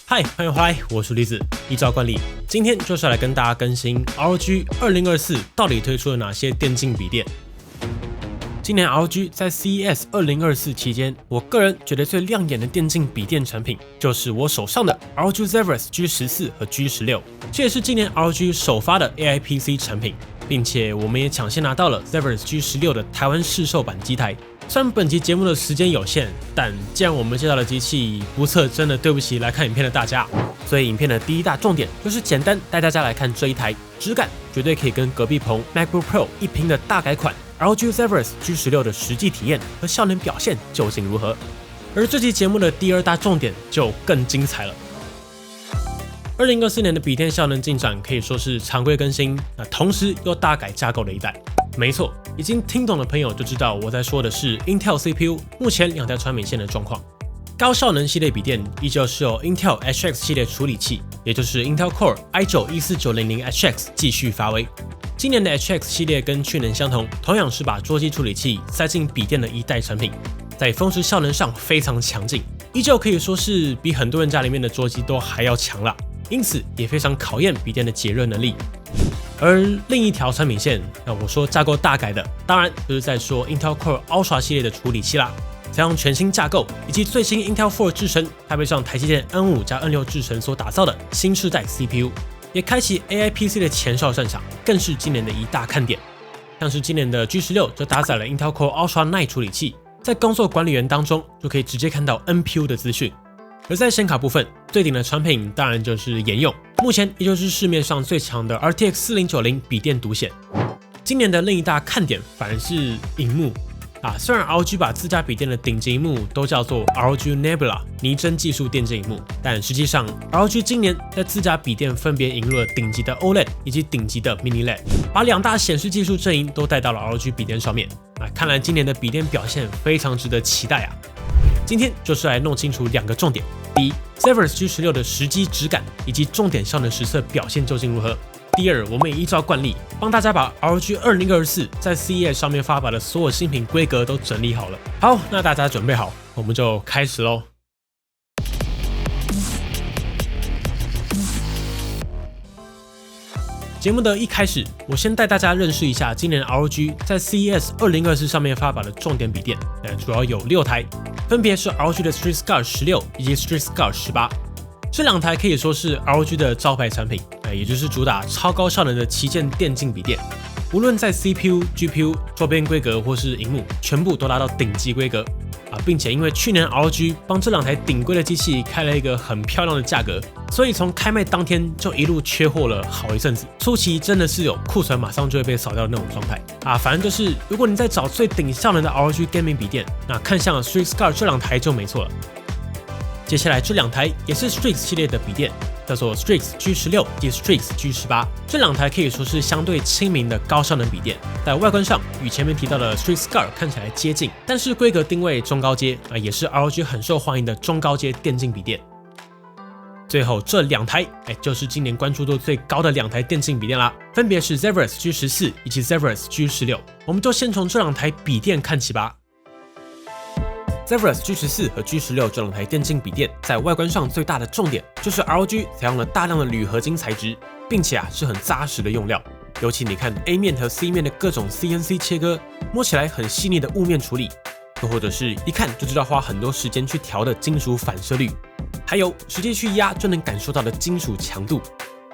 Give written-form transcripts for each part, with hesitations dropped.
嗨，欢迎回来，我是栗子。依照惯例，今天就是来跟大家更新 ROG 2024到底推出了哪些电竞笔电。今年 ROG 在 CES 2024期间，我个人觉得最亮眼的电竞笔电产品，就是我手上的 ROG Zephyrus G14和 G16，这也是今年 ROG 首发的 AI PC 产品，并且我们也抢先拿到了 Zephyrus G16的台湾市售版机台。虽然本期节目的时间有限，但既然我们接到了机器，不测真的对不起来看影片的大家。所以影片的第一大重点就是简单带大家来看这一台质感绝对可以跟隔壁棚 MacBook Pro 一拼的大改款 ROG Zephyrus G16的实际体验和效能表现究竟如何。而这期节目的第二大重点就更精彩了。2024年的笔电效能进展可以说是常规更新，同时又大改架构的一代。没错，已经听懂的朋友就知道我在说的是 Intel CPU 目前两条产品线的状况。高效能系列笔电依旧是由 Intel HX 系列处理器，也就是 Intel Core i9-14900HX 继续发威。今年的 HX 系列跟去年相同，同样是把桌机处理器塞进笔电的一代产品，在峰值效能上非常强劲，依旧可以说是比很多人家里面的桌机都还要强啦，因此也非常考验笔电的解热能力。而另一条产品线，我说架构大改的，当然就是在说 Intel Core Ultra 系列的处理器啦。采用全新架构以及最新 Intel 4制程，配备上台积电 N5 加 N6 制程所打造的新世代 CPU， 也开启 AI PC 的前哨战场，更是今年的一大看点。像是今年的 G16 就搭载了 Intel Core Ultra 9处理器，在工作管理员当中就可以直接看到 NPU 的资讯。而在显卡部分，最顶的产品当然就是沿用，目前也就是市面上最强的 RTX 4090笔电独显。今年的另一大看点反而是萤幕。虽然 ROG 把自家笔电的顶级萤幕都叫做 ROG Nebula 拟真技术电竞萤幕，但实际上 ROG 今年在自家笔电分别引入了顶级的 OLED 以及顶级的 Mini LED， 把两大显示技术阵营都带到了 ROG 笔电上面。看来今年的笔电表现非常值得期待啊！今天就是来弄清楚两个重点：第一 ，Zephyrus G16 的实际质感以及重点效能实测表现究竟如何？第二，我们也依照惯例帮大家把 ROG 2024在 CES 上面发表的所有新品规格都整理好了。好，那大家准备好，我们就开始咯。节目的一开始，我先带大家认识一下今年 ROG 在 CES 2024上面发表的重点笔电，主要有6台，分别是 ROG 的 Street Scar 16以及 Street Scar 18。这两台可以说是 ROG 的招牌产品，也就是主打超高效能的旗舰电竞笔电，无论在 CPU、GPU、周边规格或是萤幕，全部都达到顶级规格并且因为去年 ROG 帮这两台顶规的机器开了一个很漂亮的价格，所以从开卖当天就一路缺货了好一阵子，初期真的是有库存马上就会被扫掉的那种状态反正就是如果你在找最顶效能的 ROG Gaming 笔电，那看向 Street Scar 这两台就没错了。接下来这两台也是 Strix 系列的笔电，叫做 Strix G16 及 Strix G18。这两台可以说是相对亲民的高效能笔电，在外观上与前面提到的 Strix Scar 看起来接近，但是规格定位中高阶也是 ROG 很受欢迎的中高阶电竞笔电。最后这两台就是今年关注度最高的两台电竞笔电啦，分别是 Zephyrus G14 以及 Zephyrus G16。我们就先从这两台笔电看起吧。Zephyrus G14 和 G16 这两台电竞笔电，在外观上最大的重点就是 ROG 采用了大量的铝合金材质，并且是很扎实的用料。尤其你看 A 面和 C 面的各种 CNC 切割，摸起来很细腻的雾面处理，又或者是一看就知道花很多时间去调的金属反射率，还有实际去压就能感受到的金属强度，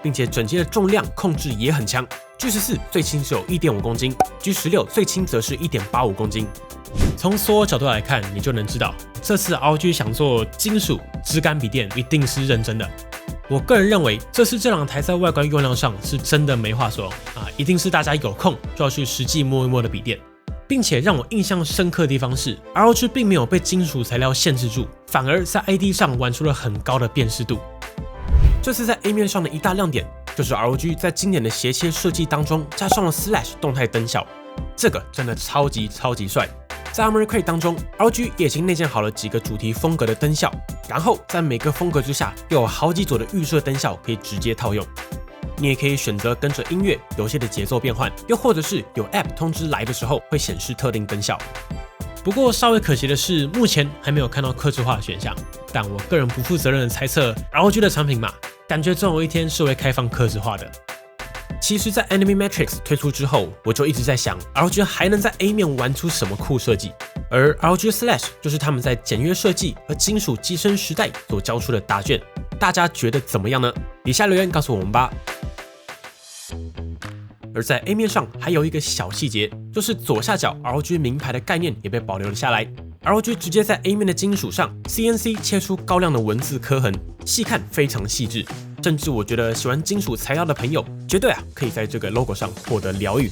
并且整机的重量控制也很强。G14 最轻只有 1.5 公斤 ，G16 最轻则是 1.85 公斤。从所有角度来看，你就能知道这次 ROG 想做金属质感笔电一定是认真的。我个人认为，这次这两台在外观用料上是真的没话说一定是大家有空就要去实际摸一摸的笔电。并且让我印象深刻的地方是 ，ROG 并没有被金属材料限制住，反而在 AD 上玩出了很高的辨识度。这次在 A 面上的一大亮点，就是 ROG 在经典的斜切设计当中加上了 Slash 动态灯效，这个真的超级帅。在 Armoury Crate 当中 ，ROG 也已经内建好了几个主题风格的灯效，然后在每个风格之下又有好几组的预设灯效可以直接套用。你也可以选择跟着音乐、游戏的节奏变换，又或者是有 App 通知来的时候会显示特定灯效。不过稍微可惜的是，目前还没有看到客制化的选项。但我个人不负责任的猜测 ，ROG 的产品嘛，感觉总有一天是会开放客制化的。其实，在 Enemy Matrix 推出之后，我就一直在想 ，ROG 还能在 A 面玩出什么酷设计？而 ROG Slash 就是他们在简约设计和金属机身时代所交出的答卷，大家觉得怎么样呢？底下留言告诉我们吧。而在 A 面上还有一个小细节，就是左下角 ROG 名牌的概念也被保留了下来。ROG 直接在 A 面的金属上 CNC 切出高亮的文字刻痕，细看非常细致，甚至我觉得喜欢金属材料的朋友，绝对可以在这个 logo 上获得疗愈。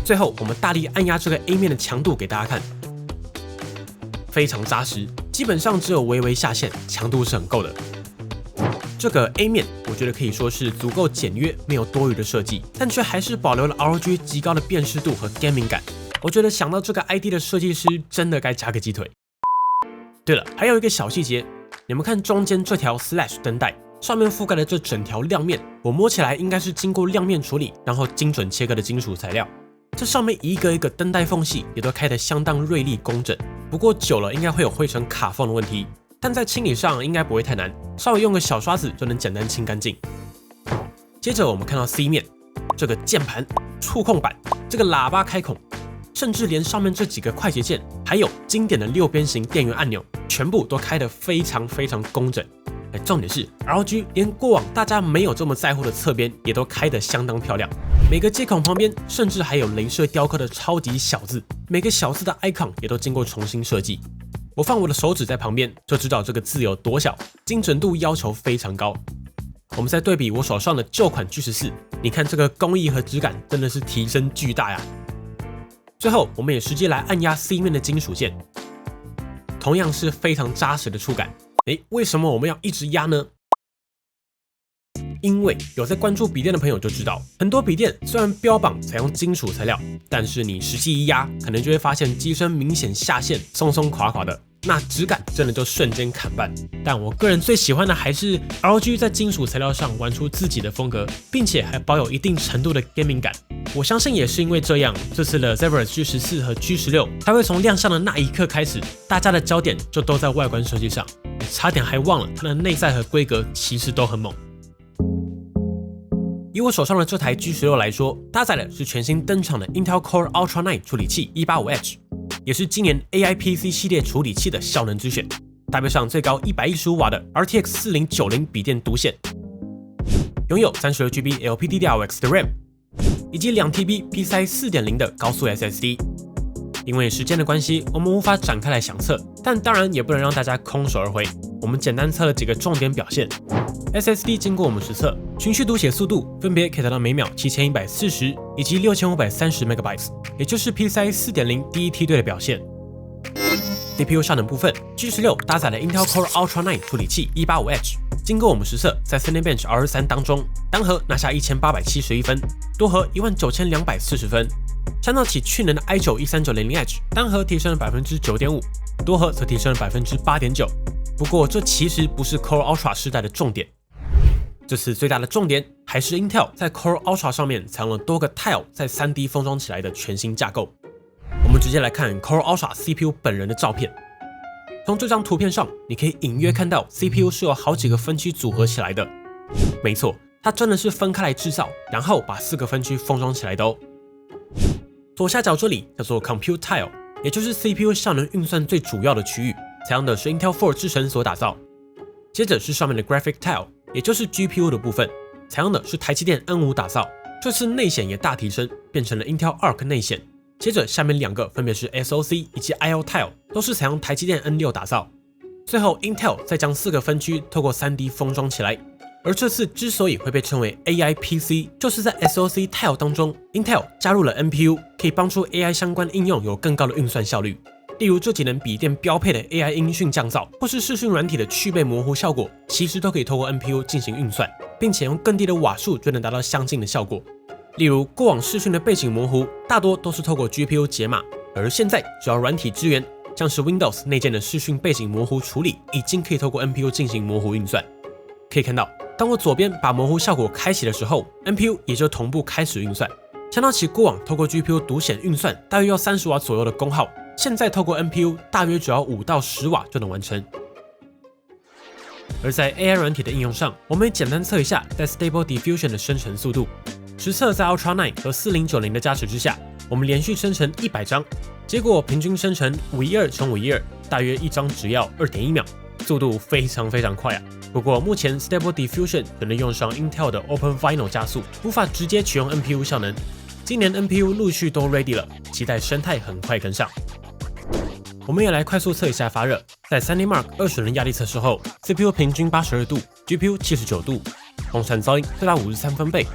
最后，我们大力按压这个 A 面的强度给大家看，非常扎实，基本上只有微微下陷，强度是很够的。这个 A 面我觉得可以说是足够简约，没有多余的设计，但却还是保留了 ROG 极高的辨识度和 gaming 感。我觉得想到这个 ID 的设计师真的该加个鸡腿。对了，还有一个小细节，你们看中间这条 Slash 灯带上面覆盖的这整条亮面，我摸起来应该是经过亮面处理，然后精准切割的金属材料。这上面一个一个灯带缝隙也都开得相当锐利工整，不过久了应该会有灰尘卡缝的问题。但在清理上应该不会太难，稍微用个小刷子就能简单清干净。接着我们看到 C 面，这个键盘、触控板、这个喇叭开孔，甚至连上面这几个快捷键，还有经典的6边形电源按钮，全部都开得非常工整。重点是 ROG 连过往大家没有这么在乎的侧边也都开得相当漂亮，每个接孔旁边甚至还有雷射雕刻的超级小字，每个小字的 icon 也都经过重新设计。我放我的手指在旁边，就知道这个字有多小，精准度要求非常高。我们再对比我手上的旧款 G14， 你看这个工艺和质感真的是提升巨大呀。最后，我们也实际来按压 C 面的金属键，同样是非常扎实的触感。为什么我们要一直压呢？因为有在关注笔电的朋友就知道，很多笔电虽然标榜采用金属材料，但是你实际一压，可能就会发现机身明显下陷，松松垮垮的，那质感真的就瞬间砍半。但我个人最喜欢的还是 ROG 在金属材料上玩出自己的风格，并且还保有一定程度的 gaming 感。我相信也是因为这样，这次的 Zephyrus G14 和 G16 才会从亮相的那一刻开始，大家的焦点就都在外观设计上，差点还忘了它的内在和规格其实都很猛。以我手上的这台 G16 来说，搭载的是全新登场的 Intel Core Ultra 9处理器 185H， 也是今年 AI PC 系列处理器的效能之选，搭配上最高115瓦的 RTX 4090笔电独显，拥有32GB LPDDR5X 的 RAM， 以及2TB PCIe 4.0的高速 SSD。因为时间的关系，我们无法展开来详测，但当然也不能让大家空手而回。我们简单测了几个重点表现。SSD 经过我们实测，循序读写速度分别可以达到每秒7140以及6530 MB， 也就是 PCIe 4.0第一梯队的表现。CPU 效能部分 ，G16 搭载了 Intel Core Ultra 9处理器 185H， 经过我们实测，在 Cinebench R3 当中，单核拿下1871分，多核19240分。相较起去年的 i9 13900H， 单核提升了 9.5%， 多核则提升了 8.9%。不过这其实不是 Core Ultra 世代的重点，这次最大的重点还是 Intel 在 Core Ultra 上面采用了多个 Tile 在 3D 封装起来的全新架构。我们直接来看 Core Ultra CPU 本人的照片。从这张图片上，你可以隐约看到 CPU 是有好几个分区组合起来的。没错，它真的是分开来制造，然后把4个分区封装起来的哦。左下角这里叫做 Compute Tile， 也就是 CPU 效能运算最主要的区域，采用的是 Intel 4制程所打造。接着是上面的 Graphic Tile， 也就是 GPU 的部分，采用的是台积电 N5 打造，这次内显也大提升，变成了 Intel Arc 内显。接着下面2个分别是 SoC 以及 IO Tile， 都是采用台积电 N6 打造。最后 Intel 再将4个分区透过 3D 封装起来。而这次之所以会被称为 AI PC， 就是在 SoC Tile 当中 ，Intel 加入了 NPU， 可以帮助 AI 相关应用有更高的运算效率。例如这几能笔电标配的 AI 音讯降噪，或是视讯软体的去背模糊效果，其实都可以透过 NPU 进行运算，并且用更低的瓦数就能达到相近的效果。例如过往视讯的背景模糊，大多都是透过 GPU 解码，而现在只要软体支援，像是 Windows 内建的视讯背景模糊处理，已经可以透过 NPU 进行模糊运算。可以看到，当我左边把模糊效果开启的时候 ，NPU 也就同步开始运算。相较起过往透过 GPU 独显运算，大约要30瓦左右的功耗，现在透过 NPU 大约只要5到10瓦就能完成。而在 AI 软体的应用上，我们也简单测一下在 Stable Diffusion 的生成速度。实测在 Ultra 9和4090的加持之下，我们连续生成100张，结果平均生成512乘512，大约一张只要2.1秒，速度非常快啊！不过目前 Stable Diffusion 只能用上 Intel 的 OpenVINO 加速，无法直接取用 NPU 效能。今年 NPU 陆续都 ready 了，期待生态很快跟上。我们也来快速测一下发热，在 3D Mark 20人压力测试后 ，CPU 平均82度 ，GPU 79度，风扇噪音最大53分贝。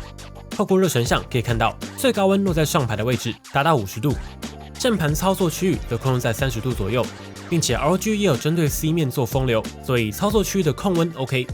透过热成像可以看到，最高温落在上排的位置，达到50度，键盘操作区域则控制在30度左右，并且 ROG 也有针对 C 面做风流，所以操作区域的控温 OK。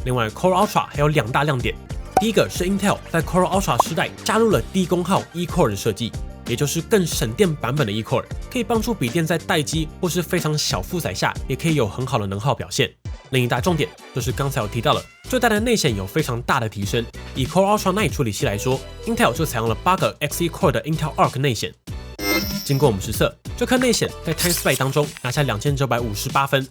另外 Core Ultra 还有2大亮点，第一个是 Intel 在 Core Ultra 世代加入了低功耗 E-Core 的设计，也就是更省电版本的 E-Core， 可以帮助笔电在待机或是非常小负载下，也可以有很好的能耗表现。另一大重点就是刚才有提到了，最大的内显有非常大的提升。以 Core Ultra 9处理器来说 ，Intel 就采用了8个 Xe Core 的 Intel Arc 内显。经过我们实测，这颗内显在 TimeSpy 当中拿下2958分，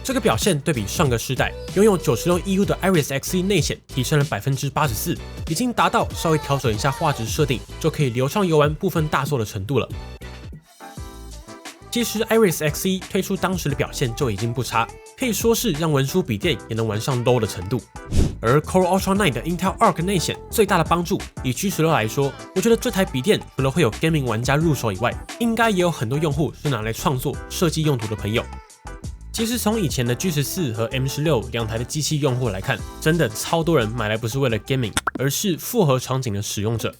这个表现对比上个世代拥有96 EU 的 Iris Xe 内显提升了84%，已经达到稍微调整一下画质设定就可以流畅游玩部分大作的程度了。其实 Iris Xe 推出当时的表现就已经不差，可以说是让文书笔电也能玩上 low 的程度。而 Core Ultra 9的 Intel Arc 内显最大的帮助，以 G16 来说，我觉得这台笔电除了会有 gaming 玩家入手以外，应该也有很多用户是拿来创作、设计用途的朋友。其实从以前的 G14 和 M16 2台的机器用户来看，真的超多人买来不是为了 gaming， 而是复合场景的使用者。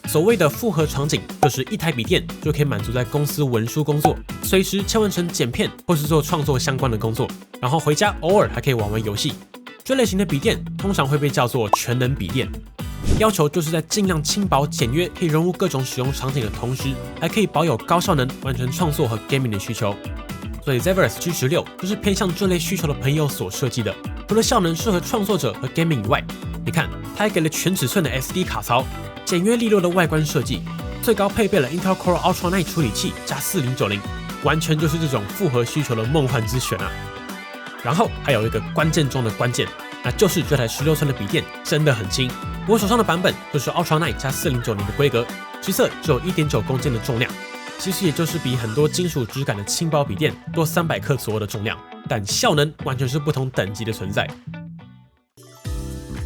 所谓的复合场景，就是一台笔电就可以满足在公司文书工作，随时切换成剪片或是做创作相关的工作，然后回家偶尔还可以玩玩游戏。这类型的笔电通常会被叫做全能笔电，要求就是在尽量轻薄简约，可以融入各种使用场景的同时，还可以保有高效能，完成创作和 gaming 的需求。所以 Zephyrus G16 就是偏向这类需求的朋友所设计的。除了效能适合创作者和 gaming 以外，你看它还给了全尺寸的 SD 卡槽，简约利落的外观设计，最高配备了 Intel Core Ultra 9处理器加4090，完全就是这种复合需求的梦幻之选啊！然后还有一个关键中的关键，那就是这台16寸的笔电真的很轻。我手上的版本就是 Ultra 9加4090的规格，实测只有 1.9 公斤的重量，其实也就是比很多金属质感的轻薄笔电多300克左右的重量，但效能完全是不同等级的存在。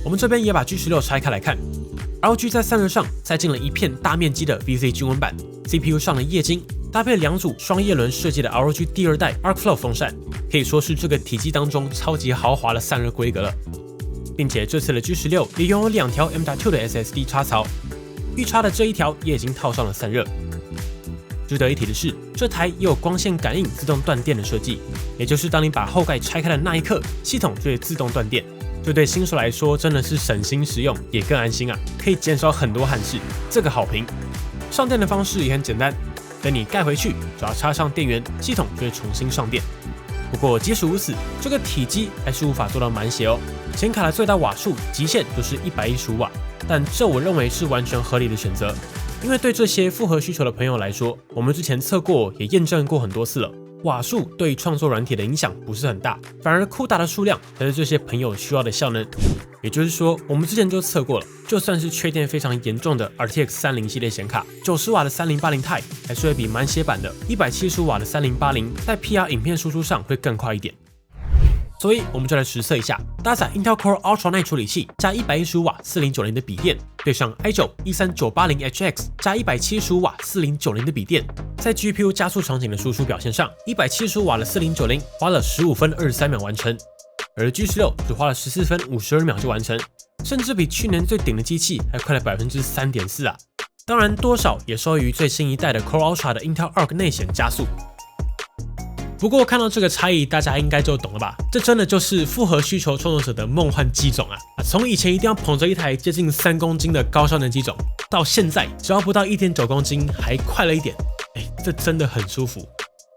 我们这边也把 G16 拆开来看。ROG 在散热上塞进了一片大面积的 VC 均温板 ，CPU 上了液晶，搭配2组双叶轮设计的 ROG 第2代 ArcFlow 风扇，可以说是这个体积当中超级豪华的散热规格了。并且这次的 G16 也拥有2条 M.2 的 SSD 插槽，预插的这一条也已经套上了散热。值得一提的是，这台也有光线感应自动断电的设计，也就是当你把后盖拆开的那一刻，系统就会自动断电。这对新手来说真的是省心实用，也更安心啊，可以减少很多憾事。这个好评。上电的方式也很简单，等你盖回去，只要插上电源，系统就会重新上电。不过即使如此，这个体积还是无法做到满血哦。显卡的最大瓦数极限就是115瓦，但这我认为是完全合理的选择，因为对这些复合需求的朋友来说，我们之前测过也验证过很多次了。瓦数对创作软体的影响不是很大，反而CUDA的数量才是这些朋友需要的效能。也就是说，我们之前就测过了，就算是缺电非常严重的 RTX 30系列显卡，90瓦的3080 Ti 还是会比满血版的175瓦的3080在 PR 影片输出上会更快一点。所以我们就来实测一下，搭载 Intel Core Ultra 9处理器加115瓦4090的笔电，对上 i9 13980HX 加175瓦4090的笔电，在 GPU 加速场景的输出表现上，175瓦的4090花了15分23秒完成，而 G16 只花了14分52秒就完成，甚至比去年最顶的机器还快了 3.4% 啊！当然，多少也受益于最新一代的 Core Ultra 的 Intel Arc 内显加速。不过看到这个差异，大家应该就懂了吧？这真的就是复合需求创作者的梦幻机种啊！从以前一定要捧着一台接近3公斤的高效能机种，到现在只要不到1.9公斤，还快了一点，这真的很舒服。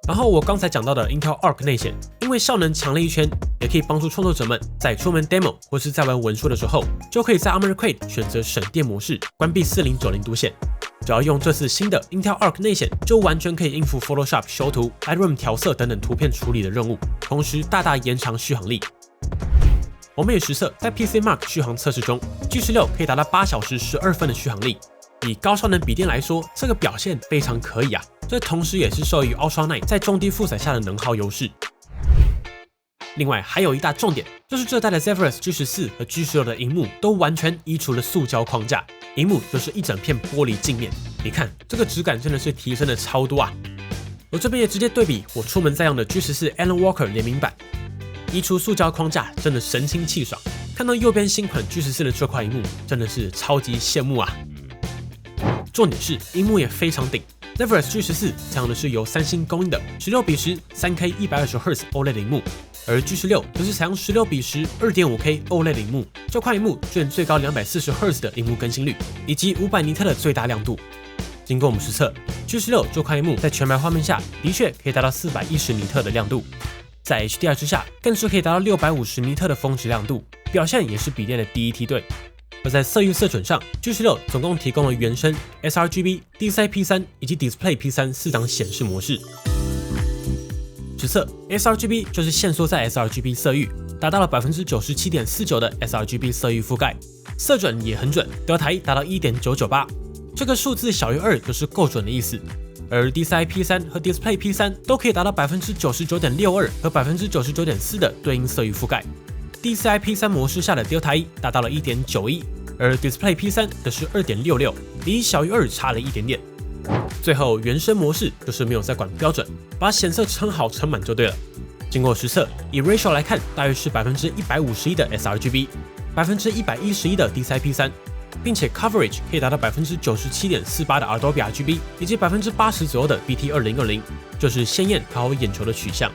然后我刚才讲到的 Intel Arc 内显，因为效能强了一圈，也可以帮助创作者们在出门 demo 或是在玩文书的时候，就可以在 Armoured Crate 选择省电模式，关闭4090度线。只要用这次新的 Intel Arc 内显，就完全可以应付 Photoshop 修图、Lightroom 调色等等图片处理的任务，同时大大延长续航力。我们也实测，在 PCMark 续航测试中 ，G16 可以达到8小时12分的续航力。以高效能笔电来说，这个表现非常可以啊。这同时也是受益于 Ultra Night 在中低负载下的能耗优势。另外还有一大重点，就是这代的 Zephyrus G14 和 G16 的萤幕都完全移除了塑胶框架，萤幕就是一整片玻璃镜面。你看这个质感真的是提升了超多啊！我这边也直接对比我出门在用的 G14 Alan Walker 联名版，移除塑胶框架真的神清气爽。看到右边新款 G14 的这块萤幕，真的是超级羡慕啊！重点是萤幕也非常顶。Zephyrus G14 采用的是由三星供应的16:10 3K 120Hz OLED 萤幕，而 G16 则是采用16:10 2.5K OLED 萤幕。这块萤幕支援最高240Hz 的萤幕更新率，以及500尼特的最大亮度。经过我们实测 ，G16 这块萤幕在全白画面下的确可以达到410尼特的亮度，在 HDR 之下更是可以达到650尼特的峰值亮度，表现也是笔电的第一梯队。而在色域色准上 ，G16 总共提供了原生、sRGB、DCI-P3 以及 Display P3 4档显示模式。实测 sRGB 就是限缩在 sRGB 色域，达到了 97.49% 的 sRGB 色域覆盖，色准也很准，德台达到 1.998， 这个数字小于2就是够准的意思。而 DCI-P3 和 Display P3 都可以达到 99.62% 和 99.4% 的对应色域覆盖。DCI P3 模式下的 Delta 达到了 1.91， 而 Display P3 则是 2.66， 离小于2差了一点点。最后原生模式就是没有再管标准，把显色撑好撑满就对了。经过实测，以 ratio 来看，大约是 151% 的 sRGB， 111% 的 DCI P3， 并且 coverage 可以达到 97.48% 的 Adobe RGB， 以及 80% 左右的 BT2020， 就是鲜艳讨好眼球的取向。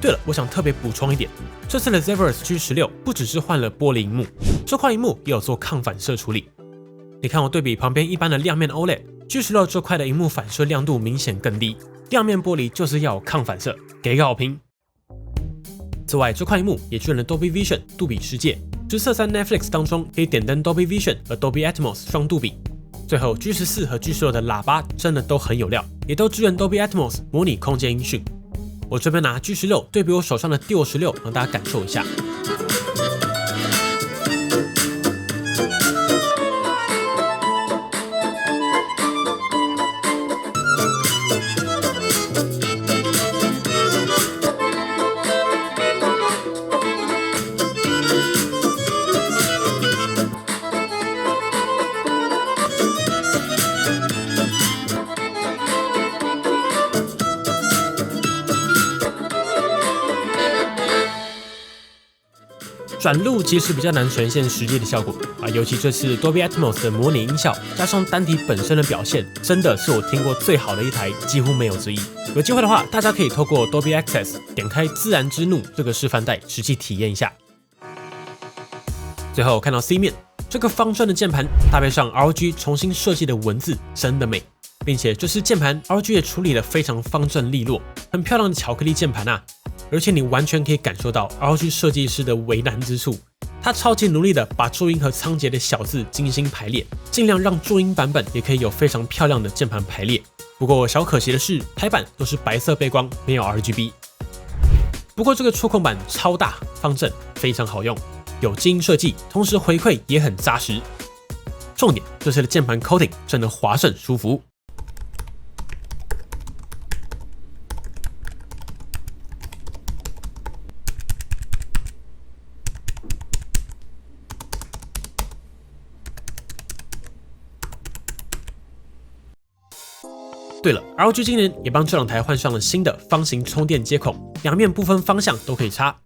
对了，我想特别补充一点，这次的 Zephyrus G16 不只是换了玻璃萤幕，这块萤幕也有做抗反射处理。你看我对比旁边一般的亮面 OLED，G16 这块的萤幕反射亮度明显更低，亮面玻璃就是要有抗反射，给个好评。此外，这块萤幕也支援了 Dolby Vision 杜比世界，实测在 Netflix 当中可以点灯 Dolby Vision 和 Dolby Atmos 双杜比。最后 G14 和 G16 的喇叭真的都很有料，也都支援 Dolby Atmos 模拟空间音讯。我这边拿 G16 对比我手上的 D56， 让大家感受一下。转录其实比较难呈现实际的效果啊，尤其这次 Dolby Atmos 的模拟音效加上单体本身的表现，真的是我听过最好的一台，几乎没有之一。有机会的话，大家可以透过 Dolby Access 点开《自然之怒》这个示范带，实际体验一下。最后看到 C 面，这个方正的键盘搭配上 ROG 重新设计的文字，真的美，并且这次键盘 ROG 也处理得非常方正利落，很漂亮的巧克力键盘啊。而且你完全可以感受到 ROG 设计师的为难之处，他超级努力的把注音和仓颉的小字精心排列，尽量让注音版本也可以有非常漂亮的键盘排列。不过小可惜的是，排版都是白色背光，没有 RGB。不过这个触控板超大方正，非常好用，有精英设计，同时回馈也很扎实。重点，这次的键盘 coating 真的滑顺舒服。对了 ，ROG 今年也帮这两台换上了新的方形充电接孔，两面不分方向都可以插。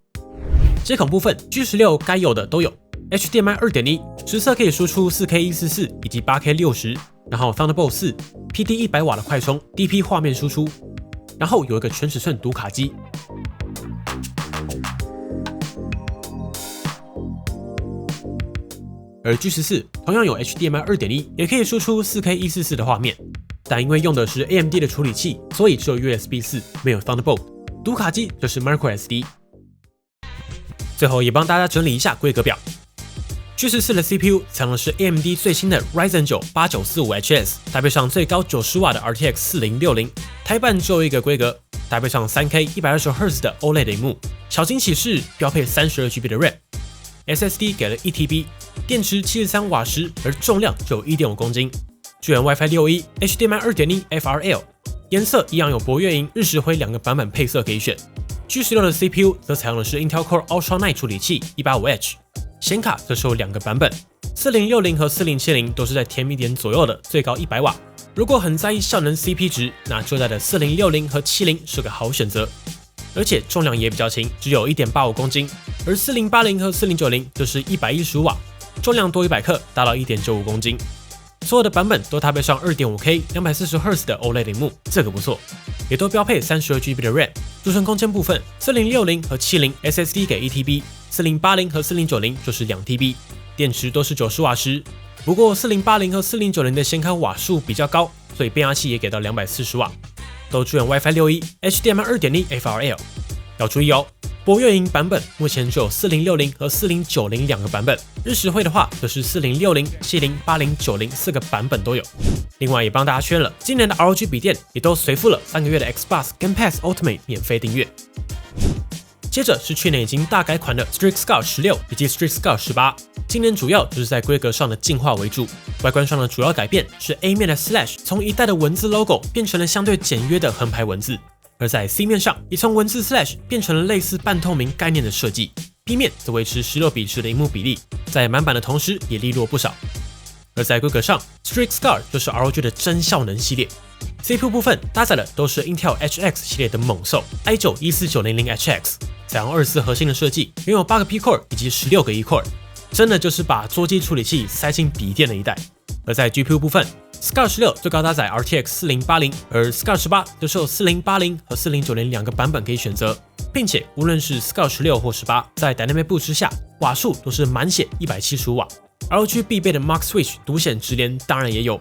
接孔部分 ，G16 该有的都有 ，HDMI 2.1， 实测可以输出 4K 144以及 8K 60，然后 Thunderbolt 4 ，PD 100瓦的快充 ，DP 画面输出，然后有一个全尺寸读卡机。而 G14 同样有 HDMI 2.1， 也可以输出 4K 144的画面。但因为用的是 AMD 的处理器，所以只有 USB 4，没有 Thunderbolt。读卡机就是 microSD。最后也帮大家整理一下规格表。G14的 CPU 采用的是 AMD 最新的 Ryzen 9 8945HS， 搭配上最高90瓦的 RTX 4060，台版只有一个规格，搭配上 3K 120Hz 的 OLED 屏幕。小惊喜是标配 32GB 的 RAM，SSD 给了 1TB， 电池73瓦时，而重量只有 1.5公斤。支援 WiFi 6E、HDMI 2.0 FRL， 颜色一样有薄月银、日食灰两个版本配色可以选。G16的 CPU 则采用的是 Intel Core Ultra Night 处理器 185H， 显卡则是有两个版本，4060和4070都是在甜蜜点左右的，最高100瓦。如果很在意效能 CP 值，那这代的4060和70是个好选择。而且重量也比较轻，只有 1.85公斤，而4080和4090则是115瓦，重量多100克，达到 1.95公斤。所有的版本都搭配上 2.5K 240Hz 的 OLED 屏幕，这个不错，也都标配 32GB 的 RAM。储存空间部分，4060和70 SSD 给 1TB， 4080和4090就是 2TB， 电池都是90瓦时。不过4080和4090的显卡瓦数比较高，所以变压器也给到240瓦，都支援 WiFi 6E、HDMI 2.0 FRL。要注意哦，薄月银版本目前只有4060和4090两个版本，日食灰的话则是4060、70、80、90四个版本都有。另外也帮大家确认了，今年的 ROG 笔电也都随附了3个月的 Xbox Game Pass Ultimate 免费订阅。接着是去年已经大改款的 Strix Scar 16以及 Strix Scar 18，今年主要就是在规格上的进化为主，外观上的主要改变是 A 面的 Slash 从一代的文字 logo 变成了相对简约的横排文字，而在 C 面上也从文字 Slash 变成了类似半透明概念的设计。B 面则维持16:10的萤幕比例，在满版的同时也利落不少。而在规格上 ，Strix Scar 就是 ROG 的真效能系列。CPU 部分搭载的都是 Intel HX 系列的猛兽 i9-14900HX， 采用24核心的设计，拥有8个 P-Core 以及16个 E-Core， 真的就是把桌机处理器塞进笔电的一代。而在 GPU 部分 ，Scar 16最高搭载 RTX 4080，而 Scar 18则是有4080和4090两个版本可以选择，并且无论是 Scar 16或18，在 Dynamic Boost 之下，瓦数都是满血175瓦。ROG 必备的 Mark Switch 独显直连当然也有。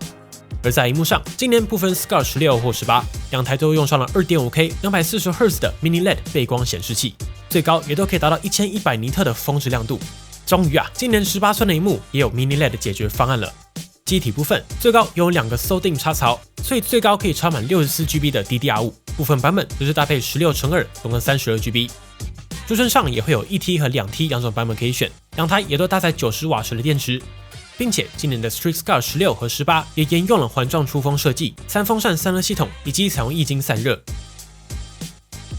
而在萤幕上，今年不分 Scar 16或18，两台都用上了 2.5K 240Hz 的 Mini LED 背光显示器，最高也都可以达到1100尼特的峰值亮度。终于今年18寸的萤幕也有 Mini LED 的解决方案了。机体部分最高有2个 SODIMM 插槽，所以最高可以插满 64GB 的 DDR5， 部分版本则是搭配16×2，总共32GB。储存上也会有 1T 和 2T 两种版本可以选，两台也都搭载90瓦时的电池，并且今年的 Strix Scar 16和18也沿用了环状出风设计、3风扇散热系统以及采用液晶散热。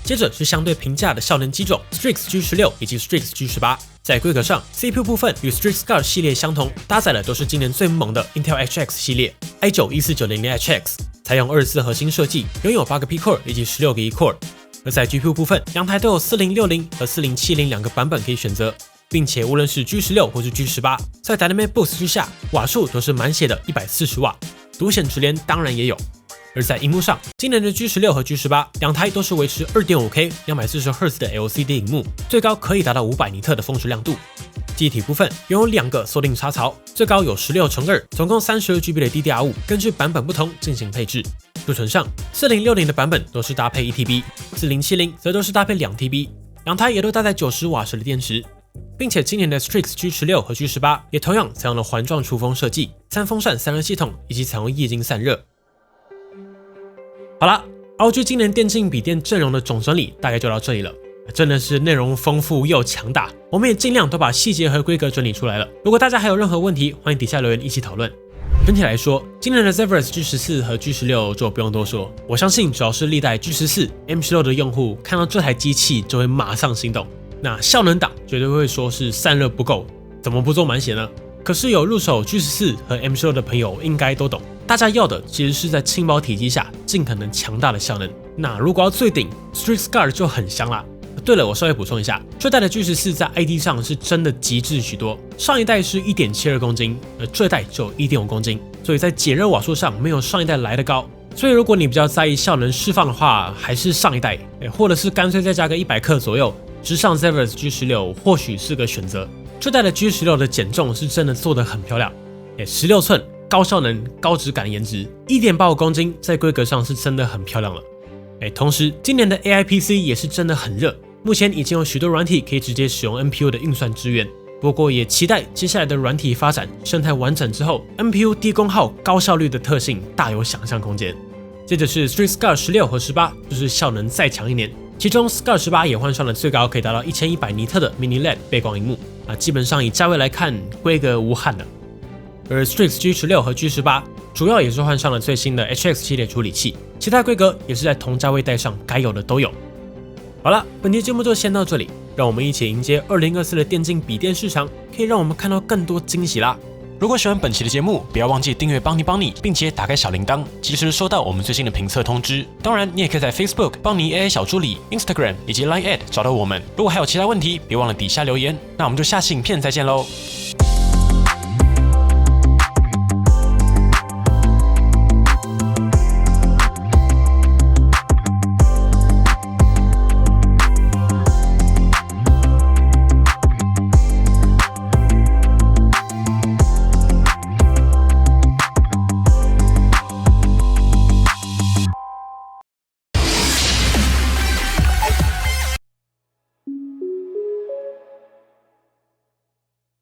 接着是相对平价的效能机种 Strix G16 以及 Strix G18， 在规格上 CPU 部分与 Strix Scar 系列相同，搭载的都是今年最猛的 Intel HX 系列 i9-14900HX， 采用24核心设计，拥有8个 P-Core 以及16个 E-Core。而在 GPU 部分，两台都有4060和4070两个版本可以选择，并且无论是 G16 或是 G18， 在 Dynamic Boost 之下，瓦数都是满血的140瓦，独显直连当然也有。而在萤幕上，今年的 G16 和 G18 两台都是维持 2.5K 240Hz 的 LCD 萤幕，最高可以达到500尼特的峰值亮度。机体部分拥有2个SODIMM插槽，最高有16×2，总共32GB 的 DDR5， 根据版本不同进行配置。储存上，4060的版本都是搭配 1TB， 4070则都是搭配 2TB， 两台也都搭载90瓦时的电池，并且今年的 Strix G16 和 G18 也同样采用了环状出风设计、3风扇散热系统以及采用液晶散热。好啦 ，ROG 今年电竞笔电阵容的总整理大概就到这里了。真的是内容丰富又强大，我们也尽量都把细节和规格整理出来了。如果大家还有任何问题，欢迎底下留言一起讨论。整体来说，今年的 Zephyrus G14 和 G16 就不用多说，我相信只要是历代 G14、M16 的用户看到这台机器就会马上心动。那效能党绝对会说是散热不够，怎么不做满血呢？可是有入手 G14 和 M16 的朋友应该都懂，大家要的其实是在轻薄体积下尽可能强大的效能。那如果要最顶 ，Strix Scar 就很香啦。对了，我稍微补充一下，这代的 G14 在 ID 上是真的极致许多。上一代是 1.72 公斤，这代只有 1.5 公斤，所以在解热瓦数上没有上一代来得高。所以如果你比较在意效能释放的话，还是上一代，或者是干脆再加个100克左右，直上 Zephyrus G16 或许是个选择。这代的 G16 的减重是真的做得很漂亮，16寸高效能、高质感的颜值， 1.85 公斤在规格上是真的很漂亮了。同时今年的 AI PC 也是真的很热，目前已经有许多软体可以直接使用 NPU 的运算支援，不过也期待接下来的软体发展生态完整之后 ，NPU 低功耗、高效率的特性大有想象空间。接着是 Street Scar 16和18，就是效能再强一年。其中 Scar 18也换上了最高可以达到1100尼特的 Mini LED 背光萤幕，基本上以价位来看，规格无憾的。而 Strix G16和 G18 主要也是换上了最新的 HX 系列处理器，其他规格也是在同价位带上该有的都有。好了，本期节目就先到这里，让我们一起迎接2024的电竞笔电市场，可以让我们看到更多惊喜啦！如果喜欢本期的节目，不要忘记订阅邦尼，并且打开小铃铛，及时收到我们最新的评测通知。当然，你也可以在 Facebook 邦尼 AI 小助理、Instagram 以及 Line@ 找到我们。如果还有其他问题，别忘了底下留言。那我们就下期影片再见喽！